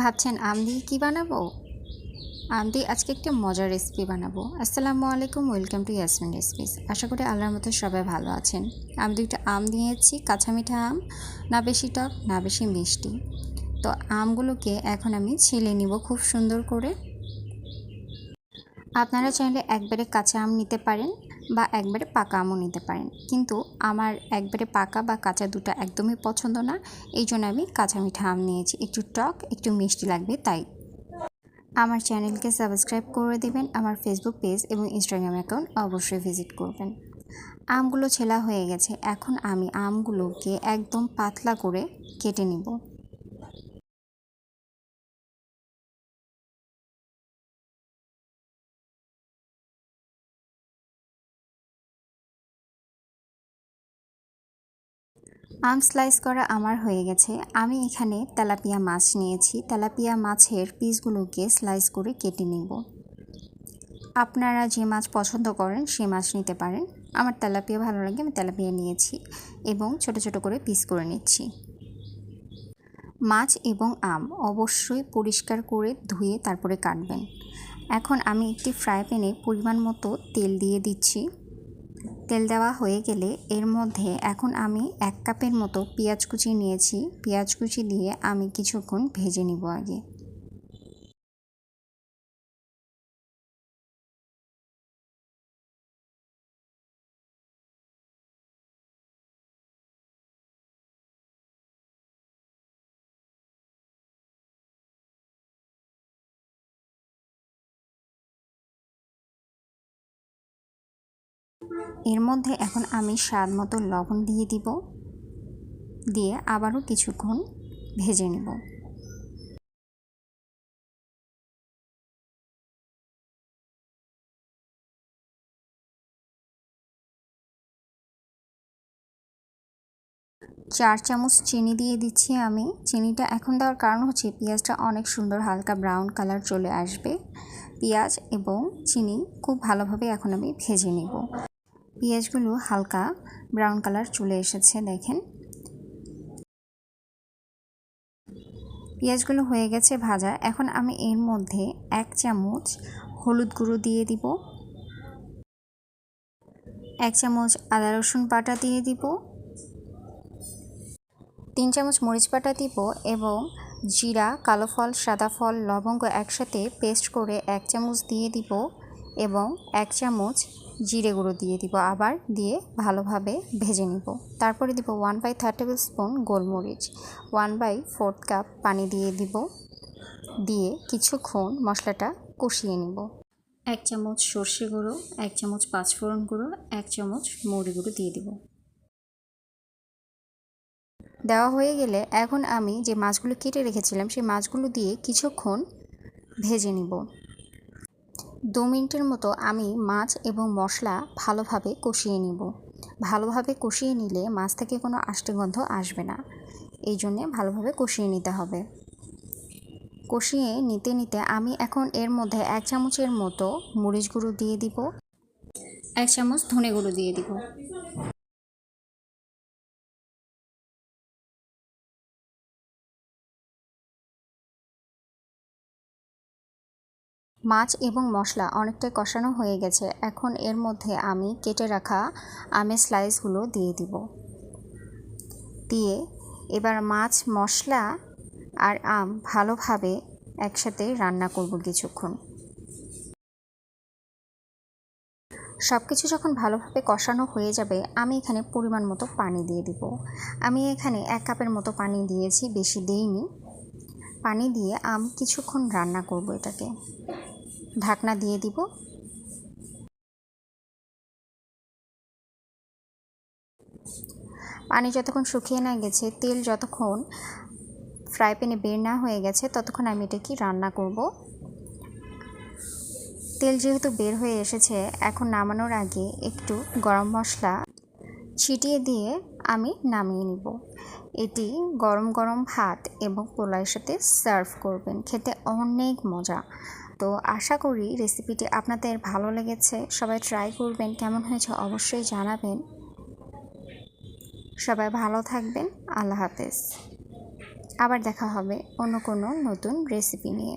ভাবছেন আম দিয়ে কী বানাবো? আম দিয়ে আজকে একটা মজার রেসিপি বানাবো। আসসালামু আলাইকুম, ওয়েলকাম টু ইয়াসমিন রেসিপিস। আশা করি আল্লাহর মতো সবাই ভালো আছেন। আমি দুইটা আম নিয়েছি, কাঁচা মিঠা আম, না বেশি টক না বেশি মিষ্টি। তো আমগুলোকে এখন আমি ছিলে নিব খুব সুন্দর করে। আপনারা চাইলে একবারে কাঁচা আম নিতে পারেন বা একবারে পাকা আমও নিতে পারেন, কিন্তু আমার একবারে পাকা বা কাঁচা দুটো একদমই পছন্দ না। এই জন্য আমি কাঁচা মিঠা আম নিয়েছি, একটু টক একটু মিষ্টি লাগবে তাই। আমার চ্যানেলকে সাবস্ক্রাইব করে দিবেন, আমার ফেসবুক পেজ এবং ইনস্টাগ্রাম অ্যাকাউন্ট অবশ্যই ভিজিট করবেন। আমগুলো ছেলা হয়ে গেছে, এখন আমি আমগুলোকে একদম পাতলা করে কেটে নিব। আম স্লাইস করা আমার হয়ে গেছে। আমি এখানে তেলাপিয়া মাছ নিয়েছি, তেলাপিয়া মাছের পিসগুলোকে স্লাইস করে কেটে নিব। আপনারা যে মাছ পছন্দ করেন সে মাছ নিতে পারেন। আমার তেলাপিয়া ভালো লাগে, আমি তেলাপিয়া নিয়েছি এবং ছোট ছোট করে পিস করে নিচ্ছি। মাছ এবং আম অবশ্যই পরিষ্কার করে ধুয়ে তারপরে কাটবেন। এখন আমি একটি ফ্রাই প্যানে পরিমাণ মতো তেল দিয়ে দিচ্ছি। তেল দেওয়া হয়ে গেলে এর মধ্যে এখন আমি 1 কাপের মতো পেঁয়াজ কুচি নিয়েছি। পেঁয়াজ কুচি দিয়ে আমি কিছুক্ষণ ভেজে নিব আগে। এর মধ্যে এখন আমি স্বাদ মতো লবণ দিয়ে দিব, দিয়ে আবারও কিছুক্ষণ ভেজে নেব। চার চামচ চিনি দিয়ে দিচ্ছি আমি। চিনিটা এখন দেওয়ার কারণ হচ্ছে পেঁয়াজটা অনেক সুন্দর হালকা ব্রাউন কালার চলে আসবে। পেঁয়াজ এবং চিনি খুব ভালোভাবে এখন আমি ভেজে নেব। পেঁয়াজগুলো হালকা ব্রাউন কালার চলে এসেছে, দেখেন। পেঁয়াজগুলো হয়ে গেছে ভাজা। এখন আমি এর মধ্যে 1 চামচ হলুদ গুঁড়ো দিয়ে দিব, 1 চামচ আদা রসুন বাটা দিয়ে দিব, 3 চামচ মরিচ বাটা দিব এবং জিরা, কালো ফল, সাদা ফল, লবঙ্গ একসাথে পেস্ট করে 1 চামচ দিয়ে দিব এবং 1 চামচ জিরে গুঁড়ো দিয়ে দিব, আবার দিয়ে ভালোভাবে ভেজে নিব। তারপরে দিব 1/3 টেবিল স্পুন গোলমরিচ, 1/4 কাপ পানি দিয়ে দিব, দিয়ে কিছুক্ষণ মশলাটা কষিয়ে নিব। 1 চামচ সর্ষে গুঁড়ো, 1 চামচ পাঁচফোড়ন গুঁড়ো, 1 চামচ মৌরি গুঁড়ো দিয়ে দিব। দেওয়া হয়ে গেলে এখন আমি যে মাছগুলো কেটে রেখেছিলাম সেই মাছগুলো দিয়ে কিছুক্ষণ ভেজে নিব। 2 মিনিটের মতো আমি মাছ এবং মশলা ভালোভাবে কষিয়ে নিব। ভালোভাবে কষিয়ে নিলে মাছ থেকে কোনো আষ্টে গন্ধ আসবে না, এই জন্যে ভালোভাবে কষিয়ে নিতে হবে। কষিয়ে নিতে নিতে আমি এখন এর মধ্যে 1 চামচের মতো মরিচ গুঁড়ো দিয়ে দিব, 1 চামচ ধনে গুঁড়ো দিয়ে দিব। মাছ এবং মশলা অনেকটাই কষানো হয়ে গেছে। এখন এর মধ্যে আমি কেটে রাখা আমের স্লাইসগুলো দিয়ে দিব। দিয়ে এবার মাছ, মশলা আর আম ভালোভাবে একসাথে রান্না করব কিছুক্ষণ। সব কিছু যখন ভালোভাবে কষানো হয়ে যাবে আমি এখানে পরিমাণ মতো পানি দিয়ে দিব। আমি এখানে 1 কাপের মতো পানি দিয়েছি, বেশি দেইনি। পানি দিয়ে কিছুক্ষণ রান্না করব এটাকে। ঢাকনা দিয়ে দিব। পানি যতক্ষণ শুকিয়ে না গেছে, তেল যতক্ষণ ফ্রাই প্যানে বের না হয়ে গেছে, ততক্ষণ আমি এটাকে রান্না করব। তেল যেহেতু বের হয়ে এসেছে, এখন নামানোর আগে একটু গরম মশলা ছিটিয়ে দিয়ে আমি নামিয়ে নিব। এটি গরম গরম ভাত এবং পোলাওয়ের সাথে সার্ভ করবেন, খেতে অনেক মজা। তো আশা করি রেসিপিটি আপনাদের ভালো লেগেছে। সবাই ট্রাই করবেন, কেমন হয়েছে অবশ্যই জানাবেন। সবাই ভালো থাকবেন। আল্লাহ হাফেজ। আবার দেখা হবে অন্য কোনো নতুন রেসিপি নিয়ে।